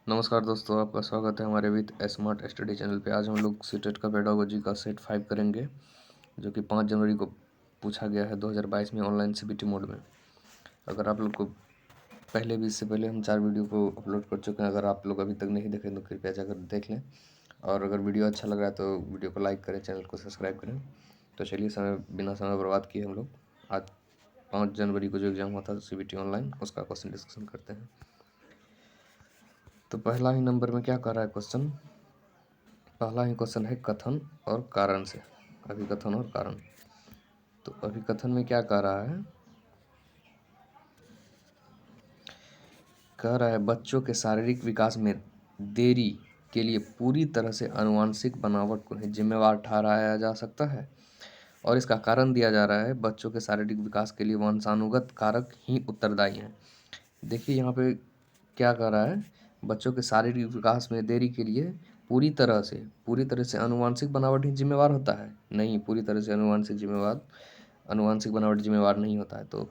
नमस्कार दोस्तों, आपका स्वागत है हमारे विद स्मार्ट स्टडी चैनल पे। आज हम लोग सीटेट का पेडागोजी का सेट 5 करेंगे, जो कि 5 जनवरी को पूछा गया है 2022 में ऑनलाइन सीबीटी मोड में। अगर आप लोग को पहले भी, इससे पहले हम 4 वीडियो को अपलोड कर चुके हैं। अगर आप लोग अभी तक नहीं देखें तो कृपया जाकर देख लें, और अगर वीडियो अच्छा लग रहा है तो वीडियो को लाइक करें, चैनल को सब्सक्राइब करें। तो चलिए, बिना समय बर्बाद किए हम लोग आज 5 जनवरी को जो एग्ज़ाम हुआ था सीबीटी ऑनलाइन, उसका क्वेश्चन डिस्कशन करते हैं। तो पहला ही नंबर में क्या कर रहा है क्वेश्चन? पहला ही क्वेश्चन है कथन और कारण से। अभिकथन और कारण। तो अभिकथन में क्या कह रहा है? कह रहा है बच्चों के शारीरिक विकास में देरी के लिए पूरी तरह से आनुवंशिक बनावट को ही जिम्मेवार ठहराया जा सकता है, और इसका कारण दिया जा रहा है बच्चों के शारीरिक विकास के लिए वंशानुगत कारक ही उत्तरदायी हैं। देखिए यहाँ पे क्या कह रहा है, बच्चों के शारीरिक विकास में देरी के लिए पूरी तरह से आनुवंशिक बनावट ही जिम्मेवार होता है। नहीं, पूरी तरह से आनुवंशिक बनावट जिम्मेवार नहीं होता है। तो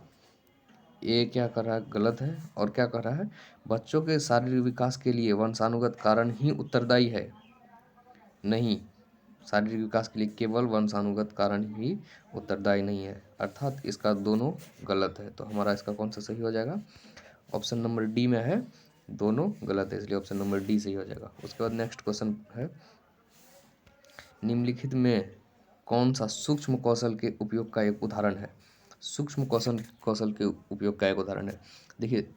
ये क्या कर रहा है? गलत है। और क्या कर रहा है? बच्चों के शारीरिक विकास के लिए वंशानुगत कारण ही उत्तरदायी है। नहीं, शारीरिक विकास के लिए केवल वंशानुगत कारण ही उत्तरदायी नहीं है, अर्थात इसका दोनों गलत है। तो हमारा इसका कौन सा सही हो जाएगा? ऑप्शन नंबर डी में है, दोनों गलत है, इसलिए ऑप्शन नंबर डी सही हो जाएगा। उसके बाद नेक्स्ट क्वेश्चन है, निम्नलिखित में कौन सा सूक्ष्म कौशल के उपयोग का एक उदाहरण है? सूक्ष्म कौशल के उपयोग का एक उदाहरण है। देखिए,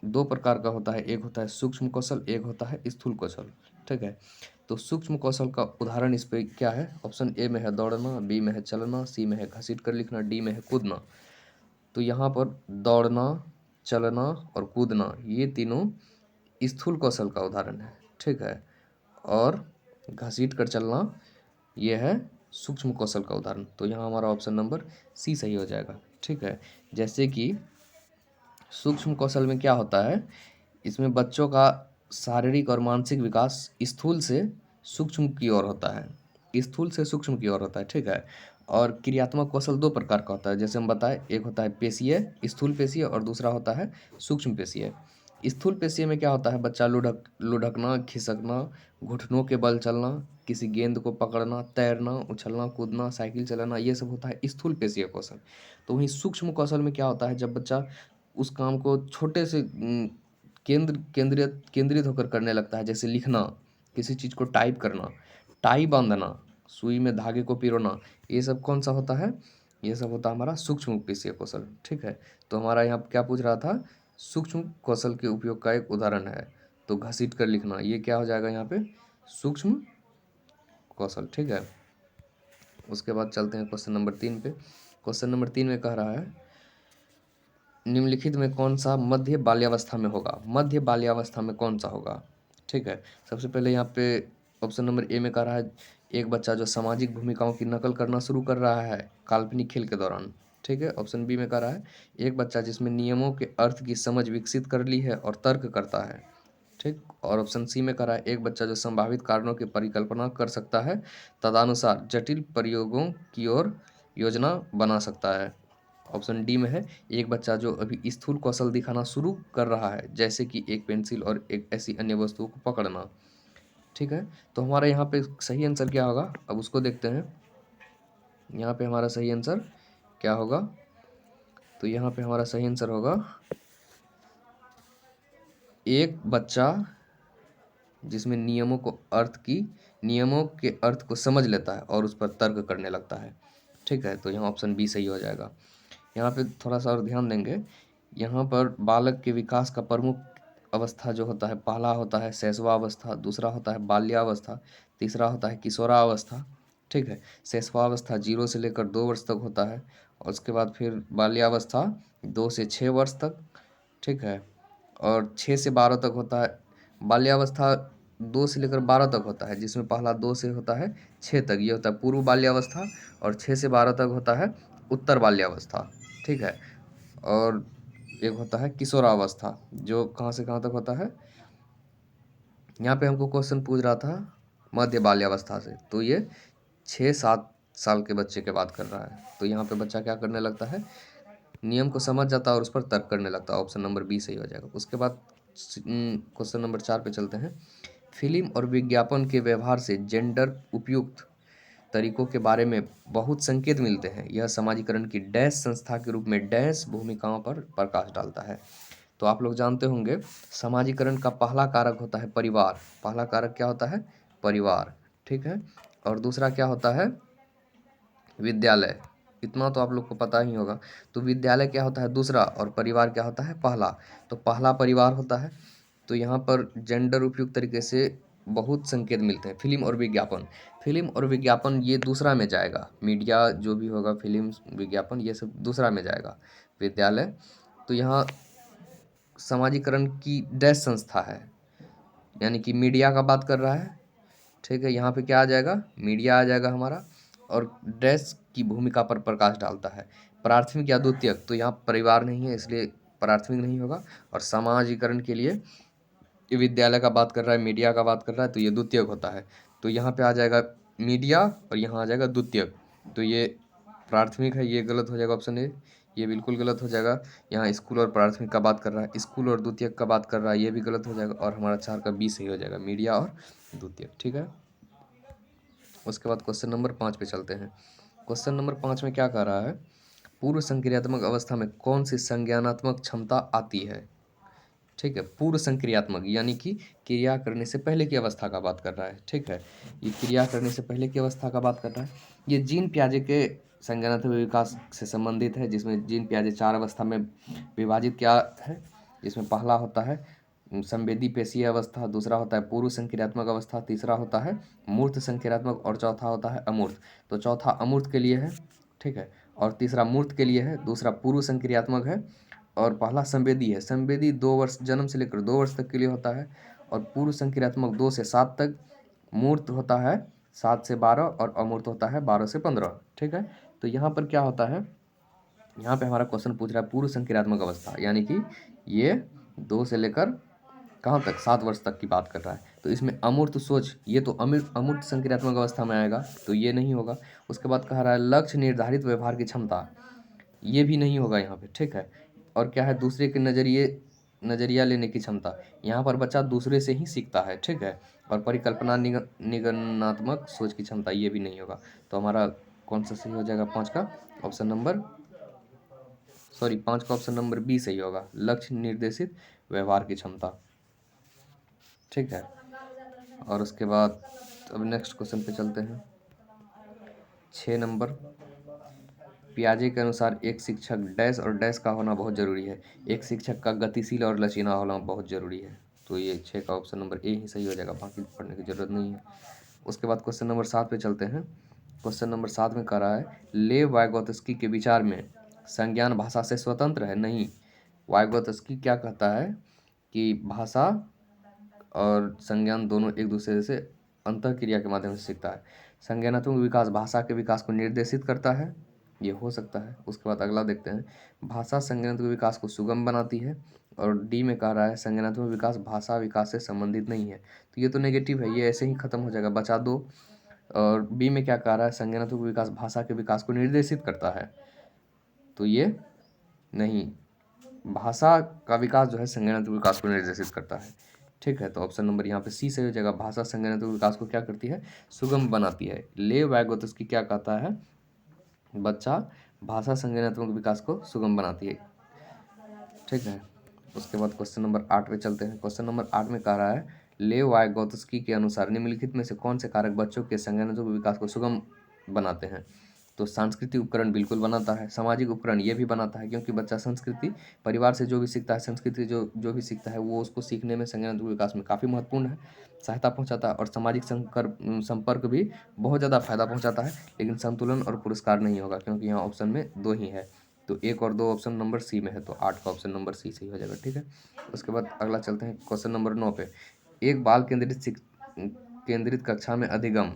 दो प्रकार का होता है, एक होता है सूक्ष्म कौशल, एक होता है स्थूल कौशल। ठीक है, तो सूक्ष्म कौशल का उदाहरण इस पे क्या है? ऑप्शन ए में है दौड़ना, बी में है चलना, सी में है घसीट कर लिखना, डी में है कूदना। तो यहाँ पर दौड़ना, चलना और कूदना, ये तीनों स्थूल कौशल का उदाहरण है। ठीक है, और घसीट कर चलना, ये है सूक्ष्म कौशल का उदाहरण। तो यहाँ हमारा ऑप्शन नंबर सी सही हो जाएगा। ठीक है, जैसे कि सूक्ष्म कौशल में क्या होता है, इसमें बच्चों का शारीरिक और मानसिक विकास स्थूल से सूक्ष्म की ओर होता है, स्थूल से सूक्ष्म की ओर होता है। ठीक है, और क्रियात्मक कौशल दो प्रकार का होता है, जैसे हम बताएं, एक होता है पेशीय, स्थूल पेशीय, और दूसरा होता है सूक्ष्म पेशीय। स्थूल पेशीय में क्या होता है? बच्चा लुढ़कना, खिसकना, घुटनों के बल चलना, किसी गेंद को पकड़ना, तैरना, उछलना, कूदना, साइकिल चलाना, ये सब होता है स्थूल पेशीय कौशल। तो वहीं सूक्ष्म कौशल में क्या होता है? जब बच्चा उस काम को छोटे से केंद्रित होकर करने लगता है, जैसे लिखना, किसी चीज़ को टाइप करना, टाई बांधना, सुई में धागे को पिरोना, ये सब कौन सा होता है? ये सब होता है हमारा सूक्ष्म पेशीय कौशल। ठीक है, तो हमारा यहाँ क्या पूछ रहा था? सूक्ष्म कौशल के उपयोग का एक उदाहरण है, तो घसीट कर लिखना, ये क्या हो जाएगा यहाँ पे? सूक्ष्म कौशल। ठीक है, उसके बाद चलते हैं क्वेश्चन नंबर 3 पे। क्वेश्चन नंबर 3 में कह रहा है, निम्नलिखित में कौन सा मध्य बाल्यावस्था में होगा? मध्य बाल्यावस्था में कौन सा होगा? ठीक है, सबसे पहले यहाँ पे ऑप्शन नंबर ए में कह रहा है, एक बच्चा जो सामाजिक भूमिकाओं की नकल करना शुरू कर रहा है काल्पनिक खेल के दौरान। ठीक है, ऑप्शन बी में कह रहा है, एक बच्चा जिसमें नियमों के अर्थ की समझ विकसित कर ली है और तर्क करता है। ठीक, और ऑप्शन सी में कह रहा है, एक बच्चा जो संभावित कारणों की परिकल्पना कर सकता है, तदनुसार जटिल प्रयोगों की ओर योजना बना सकता है। ऑप्शन डी में है, एक बच्चा जो अभी स्थूल कौशल दिखाना शुरू कर रहा है, जैसे कि एक पेंसिल और एक ऐसी अन्य वस्तुओं को पकड़ना। ठीक है, तो हमारा यहाँ पे सही आंसर क्या होगा? अब उसको देखते हैं। यहाँ पे हमारा सही आंसर क्या होगा? तो यहाँ पे हमारा सही आंसर होगा, एक बच्चा जिसमें नियमों के अर्थ को समझ लेता है और उस पर तर्क करने लगता है। ठीक है, तो यहाँ ऑप्शन बी सही हो जाएगा। यहाँ पे थोड़ा सा और ध्यान देंगे, यहाँ पर बालक के विकास का प्रमुख अवस्था जो होता है, पहला होता है शैशवावस्था, दूसरा होता है बाल्यावस्था, तीसरा होता है किशोरावस्था। ठीक है, शैशवावस्था 0 से लेकर 2 वर्ष तक होता है, और उसके बाद फिर बाल्यावस्था 2 से 6 वर्ष तक। ठीक है, और 6 से 12 तक होता है बाल्यावस्था, 2 से लेकर 12 तक होता है, जिसमें पहला 2 से होता है 6 तक, ये होता है पूर्व बाल्यावस्था, और 6 से 12 तक होता है उत्तर बाल्यावस्था। ठीक है, और एक होता है किशोरावस्था, जो कहाँ से कहाँ तक होता है? यहाँ पे हमको क्वेश्चन पूछ रहा था मध्य बाल्यावस्था से, तो ये 6-7 साल के बच्चे की बात कर रहा है। तो यहाँ पे बच्चा क्या करने लगता है? नियम को समझ जाता है और उस पर तर्क करने लगता है। ऑप्शन नंबर बी सही हो जाएगा। उसके बाद क्वेश्चन नंबर 4 पे चलते हैं। फिल्म और विज्ञापन के व्यवहार से जेंडर उपयुक्त तरीकों के बारे में बहुत संकेत मिलते हैं। यह समाजीकरण की डैश संस्था के रूप में डैश भूमिकाओं पर प्रकाश डालता है। तो आप लोग जानते होंगे समाजीकरण का पहला कारक होता है परिवार। पहला कारक क्या होता है? परिवार, ठीक है। और दूसरा क्या होता है? विद्यालय। इतना तो आप लोग को पता ही होगा। तो विद्यालय क्या होता है? दूसरा, और परिवार क्या होता है? पहला। तो पहला परिवार होता है। तो यहाँ पर जेंडर उपयुक्त तरीके से बहुत संकेत मिलते हैं। फिल्म और विज्ञापन, फिल्म और विज्ञापन ये दूसरा में जाएगा। मीडिया जो भी होगा, फिल्म, विज्ञापन, ये सब दूसरा में जाएगा। विद्यालय, तो यहाँ समाजीकरण की डैश संस्था है, यानी कि मीडिया का बात कर रहा है, ठीक है। यहाँ पे क्या आ जाएगा? मीडिया आ जाएगा हमारा। और डैश की भूमिका पर प्रकाश डालता है। प्राथमिक या द्वितीयक, तो यहाँ परिवार नहीं है इसलिए प्राथमिक नहीं होगा। और समाजीकरण के लिए ये विद्यालय का बात कर रहा है, मीडिया का बात कर रहा है, तो ये द्वितीयक होता है। तो यहाँ पे आ जाएगा मीडिया और यहाँ आ जाएगा द्वितीयक। तो ये प्राथमिक है, ये गलत हो जाएगा ऑप्शन ए, ये बिल्कुल गलत हो जाएगा। यहाँ स्कूल और प्राथमिक का बात कर रहा है, स्कूल और द्वितीयक का बात कर रहा है, ये भी गलत हो जाएगा। और हमारा 4 का बी सही हो जाएगा, मीडिया और द्वितीयक, ठीक है। उसके बाद क्वेश्चन नंबर 5 पे चलते हैं। क्वेश्चन नंबर 5 में क्या कह रहा है? पूर्व संक्रियात्मक अवस्था में कौन सी संज्ञानात्मक क्षमता आती है? ठीक है, पूर्व संक्रियात्मक यानी कि क्रिया करने से पहले की अवस्था का बात कर रहा है, ठीक है। ये क्रिया करने से पहले की अवस्था का बात कर रहा है। ये जीन पियाजे के संज्ञानात्मक विकास से संबंधित है, जिसमें जीन पियाजे 4 अवस्था में विभाजित क्या है, जिसमें पहला होता है संवेदी पेशीय अवस्था, दूसरा होता है पूर्व संक्रियात्मक अवस्था, तीसरा होता है मूर्त संक्रियात्मक और चौथा होता है अमूर्त। तो चौथा अमूर्त के लिए है, ठीक है, और तीसरा मूर्त के लिए है, दूसरा पूर्व संक्रियात्मक है और पहला संवेदी है। संवेदी 2 वर्ष, जन्म से लेकर 2 वर्ष तक के लिए होता है। और पूर्व संक्रियात्मक 2 से 7 तक, मूर्त होता है 7 से 12 और अमूर्त होता है 12 से 15, ठीक है। तो यहाँ पर क्या होता है? यहाँ पे हमारा क्वेश्चन पूछ रहा है पूर्व संक्रियात्मक अवस्था, यानी कि ये 2 से लेकर कहाँ तक? 7 वर्ष तक की बात कर रहा है। तो इसमें अमूर्त सोच, ये तो अमूर्त संक्रियात्मक अवस्था में आएगा, तो ये नहीं होगा। उसके बाद कह रहा है लक्ष्य निर्धारित व्यवहार की क्षमता, ये भी नहीं होगा यहाँ पे, ठीक है। और क्या है? दूसरे के नज़रिया लेने की क्षमता, यहाँ पर बच्चा दूसरे से ही सीखता है, ठीक है। और परिकल्पना निगमनात्मक सोच की क्षमता, ये भी नहीं होगा। तो हमारा कौन सा सही हो जाएगा? 5 का ऑप्शन नंबर, सॉरी 5 का ऑप्शन नंबर बी सही होगा, लक्ष्य निर्देशित व्यवहार की क्षमता, ठीक है। और उसके बाद अब नेक्स्ट क्वेश्चन पे चलते हैं। 6 नंबर, पियाजे के अनुसार एक शिक्षक डैश और डैश का होना बहुत जरूरी है। एक शिक्षक का गतिशील और लचीला होना बहुत जरूरी है। तो ये 6 का ऑप्शन नंबर ए ही सही हो जाएगा, बाकी पढ़ने की जरूरत नहीं है। उसके बाद क्वेश्चन नंबर 7 पे चलते हैं। क्वेश्चन नंबर 7 में कह रहा है लेव वाइगोत्स्की के विचार में संज्ञान भाषा से स्वतंत्र है? नहीं, वाइगोत्स्की क्या कहता है कि भाषा और संज्ञान दोनों एक दूसरे से अंतःक्रिया के माध्यम से सीखता है। संज्ञानात्मक विकास भाषा के विकास को निर्देशित करता है, ये हो सकता है। उसके बाद अगला देखते हैं, भाषा संज्ञानात्मक विकास को सुगम बनाती है। और डी में कह रहा है संज्ञानात्मक विकास भाषा विकास से संबंधित नहीं है, तो ये तो नेगेटिव है, ये ऐसे ही खत्म हो जाएगा, बचा दो। और बी में क्या कह रहा है? संज्ञानात्मक विकास भाषा के विकास को निर्देशित करता है, तो ये नहीं, भाषा का विकास जो है संज्ञानात्मक विकास को निर्देशित करता है, ठीक है। तो ऑप्शन नंबर यहाँ पे सी सही हो जाएगा, भाषा संज्ञानात्मक विकास को क्या करती है? सुगम बनाती है। ले वाइगोत्स्की क्या कहता है? बच्चा भाषा संज्ञानात्मक विकास को सुगम बनाती है, ठीक है। उसके बाद क्वेश्चन नंबर 8 पे चलते हैं। क्वेश्चन नंबर 8 में कह रहा है लेव वाइगोत्स्की के अनुसार निम्नलिखित में से कौन से कारक बच्चों के संज्ञानात्मक विकास को सुगम बनाते हैं? तो सांस्कृतिक उपकरण बिल्कुल बनाता है, सामाजिक उपकरण ये भी बनाता है, क्योंकि बच्चा संस्कृति परिवार से जो भी सीखता है, संस्कृति जो जो भी सीखता है वो उसको सीखने में संज्ञानात्मक विकास में काफ़ी महत्वपूर्ण है, सहायता पहुंचाता है। और सामाजिक संपर्क भी बहुत ज़्यादा फायदा पहुंचाता है। लेकिन संतुलन और पुरस्कार नहीं होगा, क्योंकि यहाँ ऑप्शन में 2 ही है, तो 1 और 2 ऑप्शन नंबर सी में है, तो 8 का ऑप्शन नंबर सी सही हो जाएगा, ठीक है। उसके बाद अगला चलते हैं क्वेश्चन नंबर 9 पे। एक बाल केंद्रित कक्षा में अधिगम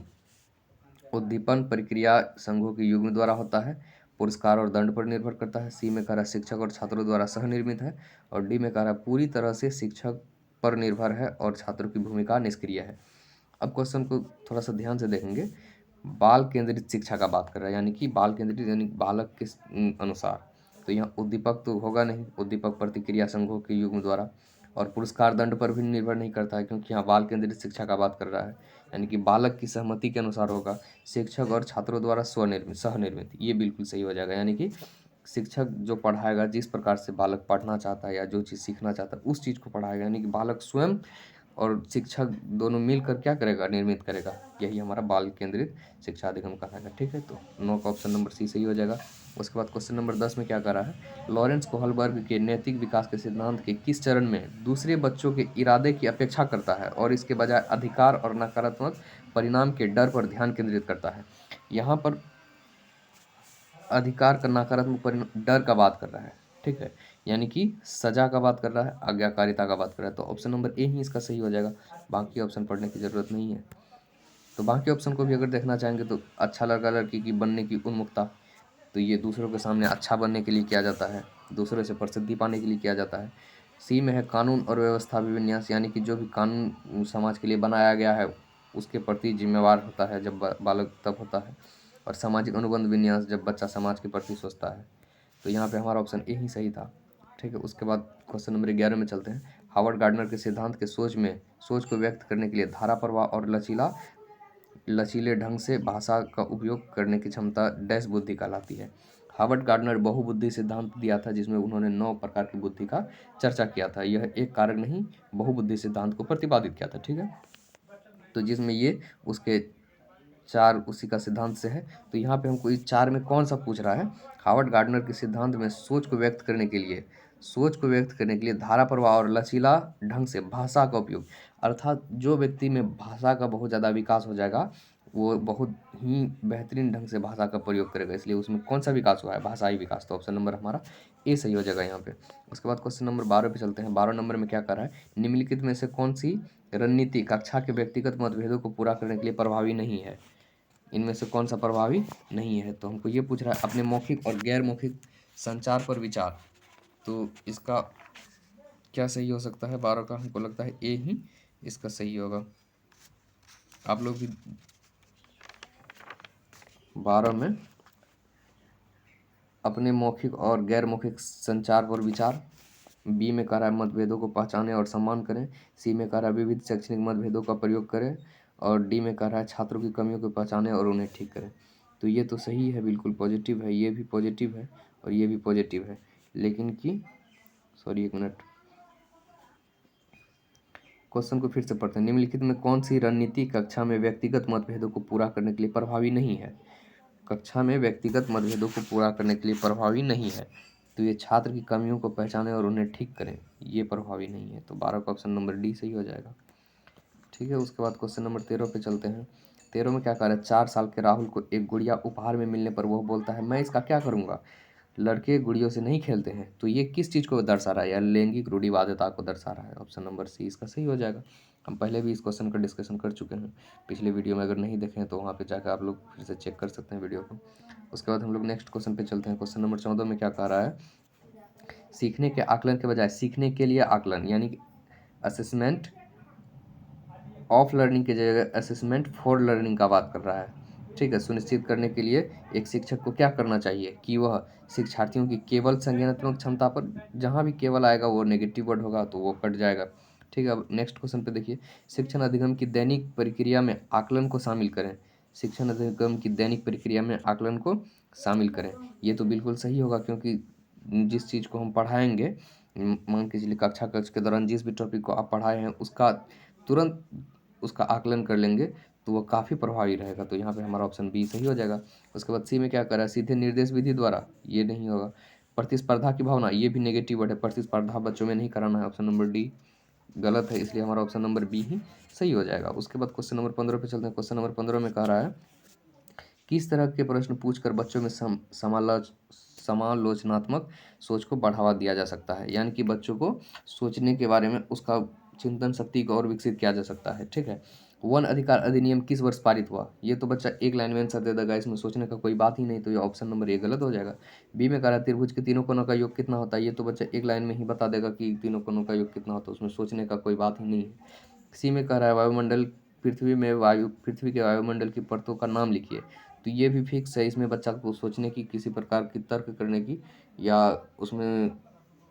उद्दीपन प्रक्रिया संघों के युग्म द्वारा होता है, पुरस्कार और दंड पर निर्भर करता है। सी में कह रहा है शिक्षक और छात्रों द्वारा सह निर्मित है। और डी में कह रहा है पूरी तरह से शिक्षक पर निर्भर है और छात्रों की भूमिका निष्क्रिय है। अब क्वेश्चन को थोड़ा सा ध्यान से देखेंगे। बाल केंद्रित शिक्षा का बात कर रहा है, यानी कि बाल केंद्रित यानी बालक के अनुसार, तो यहाँ उद्दीपक तो होगा नहीं, उद्दीपक प्रतिक्रिया संघों के युग्म द्वारा। और पुरस्कार दंड पर भी निर्भर नहीं करता है, क्योंकि यहाँ बाल केंद्रित शिक्षा का बात कर रहा है, यानी कि बालक की सहमति के अनुसार होगा। शिक्षक और छात्रों द्वारा स्वनिर्मित सहनिर्मित, ये बिल्कुल सही हो जाएगा। यानी कि शिक्षक जो पढ़ाएगा, जिस प्रकार से बालक पढ़ना चाहता है या जो चीज़ सीखना चाहता है उस चीज़ को पढ़ाएगा, यानी कि बालक स्वयं और शिक्षक दोनों मिलकर क्या करेगा, निर्मित करेगा। यही हमारा बाल केंद्रित शिक्षा अधिगम कहलाएगा। ठीक है, तो 9 का ऑप्शन नंबर सी सही हो जाएगा। उसके बाद क्वेश्चन नंबर 10 में क्या कह रहा है, लॉरेंस कोहलबर्ग के नैतिक विकास के सिद्धांत के किस चरण में दूसरे बच्चों के इरादे की अपेक्षा करता है और इसके बजाय अधिकार और नकारात्मक परिणाम के डर पर ध्यान केंद्रित करता है। यहाँ पर अधिकार का नकारात्मक परिणाम, डर का बात कर रहा है। ठीक है, यानी कि सजा का बात कर रहा है, आज्ञाकारिता का बात कर रहा है। तो ऑप्शन नंबर ए ही इसका सही हो जाएगा, बाकी ऑप्शन पढ़ने की ज़रूरत नहीं है। तो बाकी ऑप्शन को भी अगर देखना चाहेंगे तो अच्छा लड़का लड़की की बनने की उन्मुखता, तो ये दूसरों के सामने अच्छा बनने के लिए किया जाता है, दूसरों से प्रसिद्धि पाने के लिए किया जाता है। सी में है कानून और व्यवस्था विन्यास, यानी कि जो भी कानून समाज के लिए बनाया गया है उसके प्रति जिम्मेवार होता है जब बालक तब होता है। और सामाजिक अनुबंध विन्यास, जब बच्चा समाज के प्रति सोचता है। तो यहाँ पे हमारा ऑप्शन ए ही सही था। ठीक है, उसके बाद क्वेश्चन नंबर 11 में चलते हैं। हावर्ड गार्डनर के सिद्धांत के सोच को व्यक्त करने के लिए धारा प्रवाह और लचीले ढंग से भाषा का उपयोग करने की क्षमता डैश बुद्धि कहलाती है। हावर्ड गार्डनर बहुबुद्धि सिद्धांत दिया था, जिसमें उन्होंने 9 प्रकार की बुद्धि का चर्चा किया था। यह एक कारक नहीं, बहुबुद्धि सिद्धांत को प्रतिपादित किया था। ठीक है, तो जिसमें ये उसके 4 उसी का सिद्धांत से है। तो यहाँ पे हमको इस 4 में कौन सा पूछ रहा है, हावर्ड गार्डनर के सिद्धांत में सोच को व्यक्त करने के लिए धारा प्रवाह और लचीला ढंग से भाषा का उपयोग, अर्थात जो व्यक्ति में भाषा का बहुत ज़्यादा विकास हो जाएगा वो बहुत ही बेहतरीन ढंग से भाषा का प्रयोग करेगा। इसलिए उसमें कौन सा विकास हुआ है, भाषाई विकास। तो ऑप्शन नंबर हमारा ए सही हो जाएगा यहाँ पे। उसके बाद क्वेश्चन नंबर 12 पे चलते हैं। 12 नंबर में क्या कर रहा है, निम्नलिखित में से कौन सी रणनीति कक्षा के व्यक्तिगत मतभेदों को पूरा करने के लिए प्रभावी नहीं है। इनमें से कौन सा प्रभावी नहीं है। तो हमको ये पूछ रहा है अपने मौखिक और गैर मौखिक संचार पर विचार। तो इसका क्या सही हो सकता है, 12 का हमको लगता है ए ही इसका सही होगा। आप लोग भी 12 में अपने मौखिक और गैर मौखिक संचार पर विचार, बी में कह रहा है मतभेदों को पहचानें और सम्मान करें, सी में कह रहा है विविध शैक्षणिक मतभेदों का प्रयोग करें, और डी में कह रहा है छात्रों की कमियों को पहचानें और उन्हें ठीक करें। तो ये तो सही है, बिल्कुल पॉजिटिव है, ये भी पॉजिटिव है और ये भी पॉजिटिव है। लेकिन कि सॉरी एक मिनट, क्वेश्चन को फिर से पढ़ते हैं। निम्नलिखित में कौन सी रणनीति कक्षा में व्यक्तिगत मतभेदों को पूरा करने के लिए प्रभावी नहीं है। कक्षा में व्यक्तिगत मतभेदों को पूरा करने के लिए प्रभावी नहीं है। तो ये छात्र की कमियों को पहचानें और उन्हें ठीक करें, ये प्रभावी नहीं है। तो 12 का ऑप्शन नंबर डी सही हो जाएगा। ठीक है, उसके बाद क्वेश्चन नंबर 13 पे चलते हैं। 13 में क्या कह रहा है, 4 साल के राहुल को एक गुड़िया उपहार में मिलने पर वह बोलता है मैं इसका क्या करूँगा, लड़के गुड़ियों से नहीं खेलते हैं। तो ये किस चीज़ को दर्शा रहा है, या लैंगिक रूढ़िवादिता को दर्शा रहा है। ऑप्शन नंबर सी इसका सही हो जाएगा। हम पहले भी इस क्वेश्चन का डिस्कशन कर चुके हैं पिछले वीडियो में, अगर नहीं देखें तो वहाँ पे जाकर आप लोग फिर से चेक कर सकते हैं वीडियो को। उसके बाद हम लोग नेक्स्ट क्वेश्चन पे चलते हैं। क्वेश्चन नंबर 14 में क्या कह रहा है, सीखने के आकलन के बजाय सीखने के लिए आकलन, यानी कि असेसमेंट ऑफ लर्निंग की जगह असेसमेंट फॉर लर्निंग का बात कर रहा है। ठीक है, सुनिश्चित करने के लिए एक शिक्षक को क्या करना चाहिए कि वह शिक्षार्थियों की केवल संज्ञानात्मक क्षमता पर, जहाँ भी केवल आएगा वो नेगेटिव वर्ड होगा तो वो कट जाएगा। ठीक है, अब नेक्स्ट क्वेश्चन पे देखिए, शिक्षण अधिगम की दैनिक प्रक्रिया में आकलन को शामिल करें। शिक्षण अधिगम की दैनिक प्रक्रिया में आकलन को शामिल करें, ये तो बिल्कुल सही होगा, क्योंकि जिस चीज़ को हम पढ़ाएंगे, मान के चलिए कक्षा के दौरान जिस भी टॉपिक को आप पढ़ाए हैं उसका तुरंत उसका आकलन कर लेंगे तो वो काफ़ी प्रभावी रहेगा। तो यहाँ पे हमारा ऑप्शन बी सही हो जाएगा। उसके बाद सी में क्या करा है, सीधे निर्देश विधि द्वारा, ये नहीं होगा। प्रतिस्पर्धा की भावना, ये भी नेगेटिव वर्ड है, प्रतिस्पर्धा बच्चों में नहीं कराना है। ऑप्शन नंबर डी गलत है, इसलिए हमारा ऑप्शन नंबर बी ही सही हो जाएगा। उसके बाद क्वेश्चन नंबर 15 पे चलते हैं। क्वेश्चन नंबर 15 में कह रहा है किस तरह के प्रश्न पूछकर बच्चों में समालोचनात्मक सोच को बढ़ावा दिया जा सकता है, यानी कि बच्चों को सोचने के बारे में उसका चिंतन शक्ति को और विकसित किया जा सकता है। ठीक है, वन अधिकार अधिनियम किस वर्ष पारित हुआ, ये तो बच्चा एक लाइन में आंसर दे देगा, इसमें सोचने का कोई बात ही नहीं। तो ये ऑप्शन नंबर ए गलत हो जाएगा। बी में कह रहा है त्रिभुज के तीनों कोनों का योग कितना होता है, ये तो बच्चा एक लाइन में ही बता देगा कि तीनों कोनों का योग कितना होता है, उसमें सोचने का कोई बात ही नहीं है। सी में कह रहा है वायुमंडल, पृथ्वी के वायुमंडल की परतों का नाम लिखिए। तो ये भी फिक्स है, इसमें बच्चा को सोचने की, किसी प्रकार की तर्क करने की या उसमें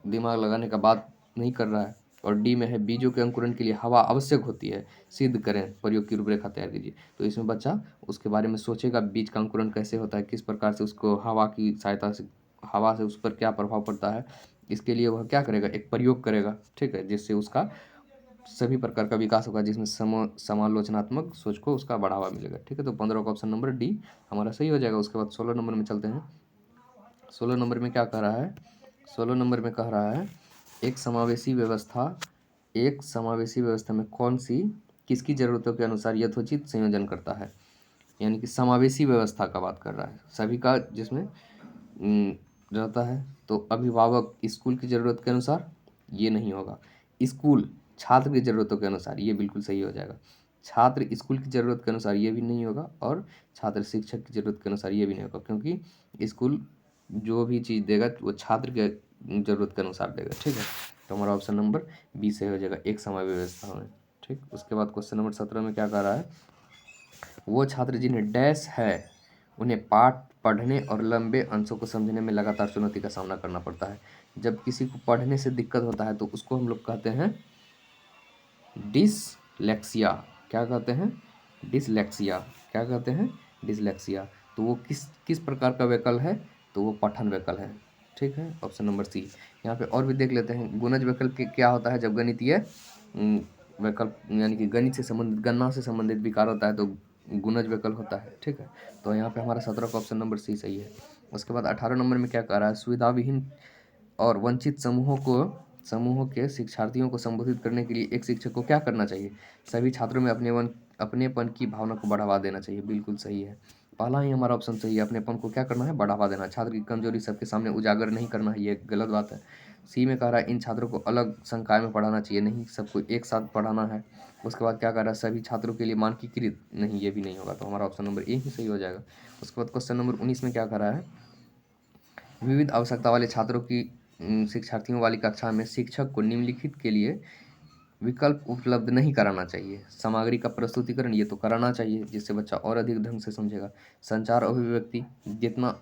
दिमाग लगाने का बात नहीं कर रहा है। और डी में है बीजों के अंकुरण के लिए हवा आवश्यक होती है, सिद्ध करें, प्रयोग की रूपरेखा तैयार कीजिए। तो इसमें बच्चा उसके बारे में सोचेगा, बीज का अंकुरण कैसे होता है, किस प्रकार से उसको हवा की सहायता से, हवा से उस पर क्या प्रभाव पड़ता है, इसके लिए वह क्या करेगा, एक प्रयोग करेगा, ठीक है, जिससे उसका सभी प्रकार का विकास होगा, जिसमें समालोचनात्मक सोच को उसका बढ़ावा मिलेगा, ठीक है। तो 15 का ऑप्शन नंबर डी हमारा सही हो जाएगा। उसके बाद 16 नंबर में चलते हैं। 16 नंबर में क्या कह रहा है, 16 नंबर में कह रहा है एक समावेशी व्यवस्था में कौन सी किसकी ज़रूरतों के अनुसार यथोचित संयोजन करता है, यानी कि समावेशी व्यवस्था का बात कर रहा है, सभी का जिसमें रहता है। तो अभिभावक स्कूल की ज़रूरत के अनुसार ये नहीं होगा, स्कूल छात्र की ज़रूरतों के अनुसार ये बिल्कुल सही हो जाएगा, छात्र स्कूल की ज़रूरत के अनुसार ये भी नहीं होगा, और छात्र शिक्षक की ज़रूरत के अनुसार ये भी नहीं होगा, क्योंकि स्कूल जो भी चीज़ देगा वो छात्र के ज़रूरत के अनुसार देगा, ठीक है। तो हमारा ऑप्शन नंबर बी सही हो जाएगा, एक समय व्यवस्था में, ठीक। उसके बाद क्वेश्चन नंबर 17 में क्या कह रहा है, वो छात्र जिन्हें डैश है उन्हें पाठ पढ़ने और लंबे अंशों को समझने में लगातार चुनौती का सामना करना पड़ता है। जब किसी को पढ़ने से दिक्कत होता है तो उसको हम लोग कहते हैं डिसलेक्सिया। क्या कहते हैं, डिसलेक्सिया। क्या कहते हैं, डिसलेक्सिया। तो वो किस किस प्रकार का वैकल्प है, तो वो पठन वैकल्प है, ठीक है, ऑप्शन नंबर सी। यहाँ पे और भी देख लेते हैं, गुणज वैकल्प के क्या होता है, जब गणितीय वैकल्प यानी कि गणित से संबंधित, गणना से संबंधित विकार होता है तो गुणज वैकल्प होता है, ठीक है। तो यहाँ पे हमारा 17 का ऑप्शन नंबर सी सही है। उसके बाद 18 नंबर में क्या कह रहा है, सुविधा विहीन और वंचित समूहों के शिक्षार्थियों को संबोधित करने के लिए एक शिक्षक को क्या करना चाहिए, सभी छात्रों में अपनेपन की भावना को बढ़ावा देना चाहिए, बिल्कुल सही है, पहला ही हमारा ऑप्शन सही है, अपनेपन को क्या करना है, बढ़ावा देना, छात्र की कमजोरी सबके सामने उजागर नहीं करना है, ये गलत बात है। सी में कह रहा है इन छात्रों को अलग संकाय में पढ़ाना चाहिए, नहीं, सबको एक साथ पढ़ाना है। उसके बाद क्या कह रहा है, सभी छात्रों के लिए मानकीकृत, नहीं, ये भी नहीं होगा, तो हमारा ऑप्शन नंबर ए ही सही हो जाएगा। उसके बाद क्वेश्चन नंबर 19 में क्या कह रहा है, विविध आवश्यकता वाले छात्रों की शिक्षार्थियों वाली कक्षा में शिक्षक को निम्नलिखित के लिए विकल्प उपलब्ध नहीं कराना चाहिए, सामग्री का प्रस्तुतिकरण ये तो कराना चाहिए, जिससे बच्चा और अधिक ढंग से समझेगा, संचार अभिव्यक्ति, जितना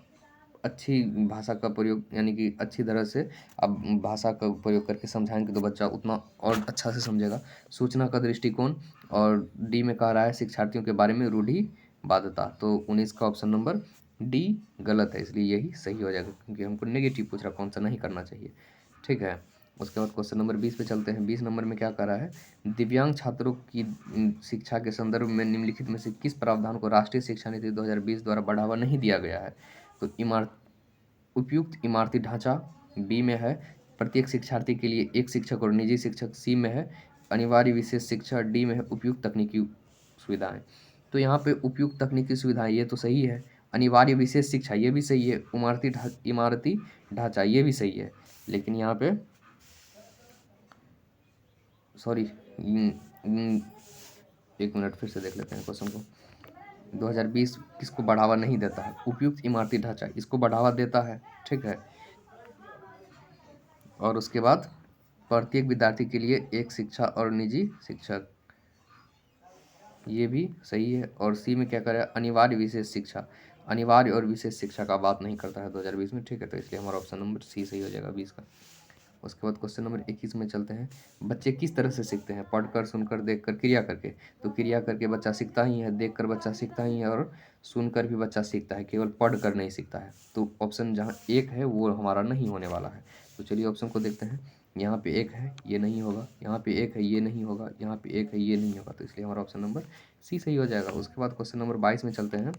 अच्छी भाषा का प्रयोग यानी कि अच्छी तरह से अब भाषा का प्रयोग करके समझाएंगे तो बच्चा उतना और अच्छा से समझेगा, सूचना का दृष्टिकोण, और डी में कह रहा है शिक्षार्थियों के बारे में रूढ़िवादिता। तो 19 का ऑप्शन नंबर डी गलत है, इसलिए यही सही हो जाएगा, क्योंकि हमको नेगेटिव पूछ रहा कौन सा नहीं करना चाहिए, ठीक है। उसके बाद क्वेश्चन नंबर 20 पे चलते हैं। 20 नंबर में क्या कर रहा है, दिव्यांग छात्रों की शिक्षा के संदर्भ में निम्नलिखित में से किस प्रावधान को राष्ट्रीय शिक्षा नीति 2020 द्वारा बढ़ावा नहीं दिया गया है, तो उपयुक्त इमारती ढांचा, बी में है प्रत्येक शिक्षार्थी के लिए एक शिक्षक और निजी शिक्षक, सी में है अनिवार्य विशेष शिक्षा, डी में है उपयुक्त तकनीकी सुविधाएं। तो यहाँ पे उपयुक्त तकनीकी सुविधाएं ये तो सही है, अनिवार्य विशेष शिक्षा ये भी सही है, इमारती ढांचा ये भी सही है, लेकिन यहाँ पे सॉरी, एक मिनट फिर से देख लेते हैं क्वेश्चन को। 2020 किसको बढ़ावा नहीं देता है, उपयुक्त इमारती ढांचा इसको बढ़ावा देता है, ठीक है। और उसके बाद प्रत्येक विद्यार्थी के लिए एक शिक्षा और निजी शिक्षक, ये भी सही है। और सी में क्या करें, अनिवार्य विशेष शिक्षा, अनिवार्य और विशेष शिक्षा का बात नहीं करता है 2020 में, ठीक है। तो इसलिए हमारा ऑप्शन नंबर सी सही हो जाएगा 20 का। उसके बाद क्वेश्चन नंबर 21 में चलते हैं। बच्चे किस तरह से सीखते हैं, पढ़कर, सुनकर, देखकर, क्रिया करके। तो क्रिया करके बच्चा सीखता ही है, देखकर बच्चा सीखता ही है, और सुनकर भी बच्चा सीखता है, केवल पढ़ कर नहीं सीखता है। तो ऑप्शन जहाँ एक है वो हमारा नहीं होने वाला है। तो चलिए ऑप्शन को देखते हैं। यहाँ पे एक है ये नहीं होगा, यहाँ पे एक है ये नहीं होगा, यहाँ पे एक है ये नहीं होगा, तो इसलिए हमारा ऑप्शन नंबर सी सही हो जाएगा। उसके बाद क्वेश्चन नंबर 22 में चलते हैं।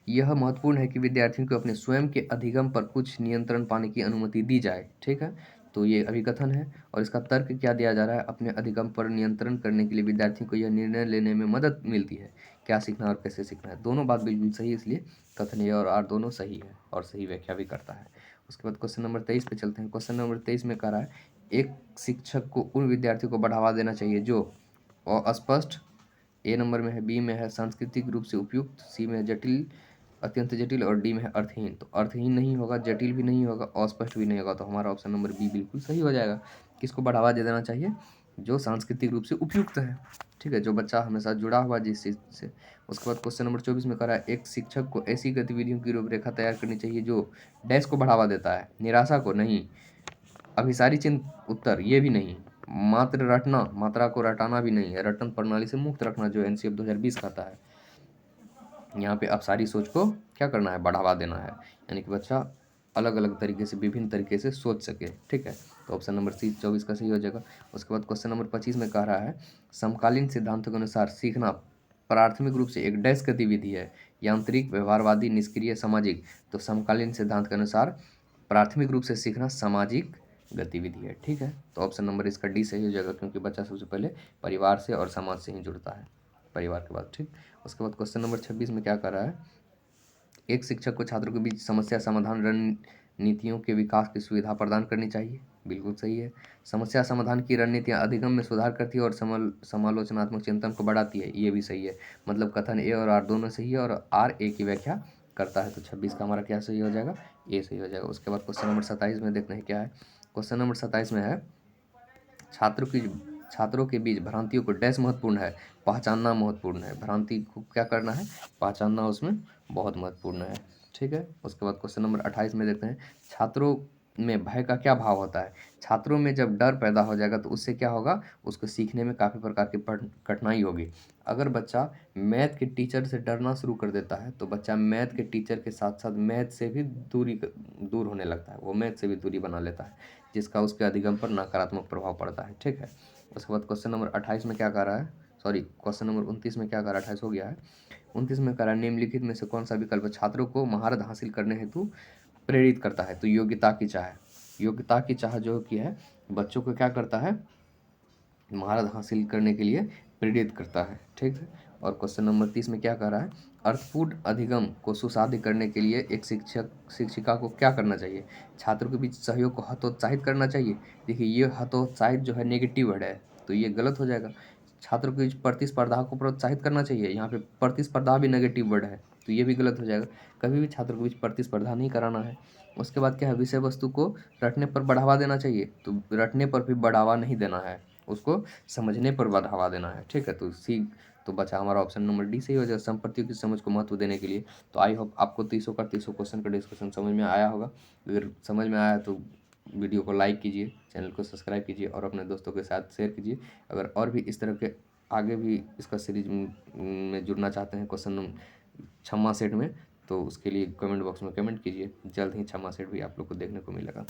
यह महत्वपूर्ण है कि विद्यार्थियों को अपने स्वयं के अधिगम पर कुछ नियंत्रण पाने की अनुमति दी जाए, ठीक है। तो ये अभिकथन है, और इसका तर्क क्या दिया जा रहा है, अपने अधिगम पर नियंत्रण करने के लिए विद्यार्थियों को यह निर्णय लेने में मदद मिलती है क्या सीखना और कैसे सीखना है। दोनों बात बिल्कुल सही है, इसलिए कथन ए और आर दोनों सही है, और सही व्याख्या भी करता है। उसके बाद क्वेश्चन नंबर 23 पे चलते हैं। क्वेश्चन नंबर 23 में कह रहा है एक शिक्षक को उन विद्यार्थियों को बढ़ावा देना चाहिए जो अस्पष्ट, ए नंबर में है, बी में है सांस्कृतिक रूप से उपयुक्त, सी में है जटिल, अत्यंत जटिल, और डी में है अर्थहीन। तो अर्थहीन नहीं होगा, जटिल भी नहीं होगा, अस्पष्ट भी नहीं होगा, तो हमारा ऑप्शन नंबर बी बिल्कुल सही हो जाएगा। किसको बढ़ावा दे देना चाहिए, जो सांस्कृतिक रूप से उपयुक्त है, ठीक है, जो बच्चा हमेशा जुड़ा हुआ जिस चीज से। उसके बाद क्वेश्चन नंबर 24 में कह रहा है एक शिक्षक को ऐसी गतिविधियों की रूपरेखा तैयार करनी चाहिए जो डैश को बढ़ावा देता है, निराशा को नहीं, अभिसारी चिन्ह उत्तर ये भी नहीं, मात्र रटना, मात्रा को रटाना भी नहीं है, रटन प्रणाली से मुक्त रखना जो एनसीएफ 2020 कहता है। यहाँ पे अब सारी सोच को क्या करना है, बढ़ावा देना है, यानी कि बच्चा अलग अलग तरीके से, विभिन्न तरीके से सोच सके। ठीक है, तो ऑप्शन नंबर सी 24 का सही हो जाएगा। उसके बाद क्वेश्चन नंबर 25 में कह रहा है समकालीन सिद्धांतों के अनुसार सीखना प्राथमिक रूप से एक डैश गतिविधि है, यांत्रिक, व्यवहारवादी, निष्क्रिय, सामाजिक। तो समकालीन सिद्धांत के अनुसार प्राथमिक रूप से सीखना सामाजिक गतिविधि है। ठीक है, तो ऑप्शन नंबर इसका डी सही हो जाएगा, क्योंकि बच्चा सबसे पहले परिवार से और समाज से ही जुड़ता है, परिवार के बाद। ठीक, उसके बाद क्वेश्चन नंबर 26 में क्या कर रहा है, एक शिक्षक को छात्रों के बीच समस्या समाधान रणनीतियों के विकास की सुविधा प्रदान करनी चाहिए। बिल्कुल सही है। समस्या समाधान की रणनीतियाँ अधिगम में सुधार करती है और समालोचनात्मक चिंतन को बढ़ाती है, ये भी सही है। मतलब कथन ए और आर दोनों सही है और आर ए की व्याख्या करता है। तो 26 का हमारा क्या सही हो जाएगा, ए सही हो जाएगा। उसके बाद क्वेश्चन नंबर 27 में देखते हैं क्या है। क्वेश्चन नंबर 27 में है छात्रों के बीच भ्रांतियों को डैश महत्वपूर्ण है, पहचानना महत्वपूर्ण है। भ्रांति को क्या करना है, पहचानना उसमें बहुत महत्वपूर्ण है। ठीक है, उसके बाद क्वेश्चन नंबर 28 में देखते हैं छात्रों में भय का क्या भाव होता है। छात्रों में जब डर पैदा हो जाएगा तो उससे क्या होगा, उसको सीखने में काफ़ी प्रकार की कठिनाई होगी। अगर बच्चा मैथ के टीचर से डरना शुरू कर देता है तो बच्चा मैथ के टीचर के साथ साथ मैथ से भी दूर होने लगता है, वो मैथ से भी दूरी बना लेता है, जिसका उसके अधिगम पर नकारात्मक प्रभाव पड़ता है। ठीक है, उसके बाद क्वेश्चन नंबर 28 में क्या कह रहा है, सॉरी क्वेश्चन नंबर 29 में क्या कह रहा है, 28 हो गया है। 29 में कह रहा है निम्नलिखित में से कौन सा विकल्प छात्रों को महारत हासिल करने हेतु प्रेरित करता है। तो योग्यता की चाह, योग्यता की चाह जो कि है बच्चों को क्या करता है, महारत हासिल करने के लिए प्रेरित करता है। ठीक है, और क्वेश्चन नंबर 30 में क्या कह रहा है, अर्थपूर्ण अधिगम को सुसाध्य करने के लिए एक शिक्षिका को क्या करना चाहिए। छात्रों के बीच सहयोग को हतोत्साहित करना चाहिए। देखिए ये हतोत्साहित जो है नेगेटिव वर्ड है, तो ये गलत हो जाएगा। छात्रों के बीच प्रतिस्पर्धा को प्रोत्साहित करना चाहिए, यहाँ पे प्रतिस्पर्धा भी नेगेटिव वर्ड है, तो ये भी गलत हो जाएगा। कभी भी छात्रों के बीच प्रतिस्पर्धा नहीं कराना है। उसके बाद क्या है, विषय वस्तु को रटने पर बढ़ावा देना चाहिए, तो रटने पर भी बढ़ावा नहीं देना है, उसको समझने पर बढ़ावा देना है। ठीक है, तो बचा हमारा ऑप्शन नंबर डी सही हो जाएगा, संपत्तियों की समझ को महत्व देने के लिए। तो आई होप आपको 30 क्वेश्चन का डिस्कशन समझ में आया होगा। अगर समझ में आया तो वीडियो को लाइक कीजिए, चैनल को सब्सक्राइब कीजिए और अपने दोस्तों के साथ शेयर कीजिए। अगर और भी इस तरह के आगे भी इसका सीरीज में जुड़ना चाहते हैं क्वेश्चन छम्मा सेट में, तो उसके लिए कमेंट बॉक्स में कमेंट कीजिए। जल्द ही छम्मा सेट भी आप लोग को देखने को मिलेगा।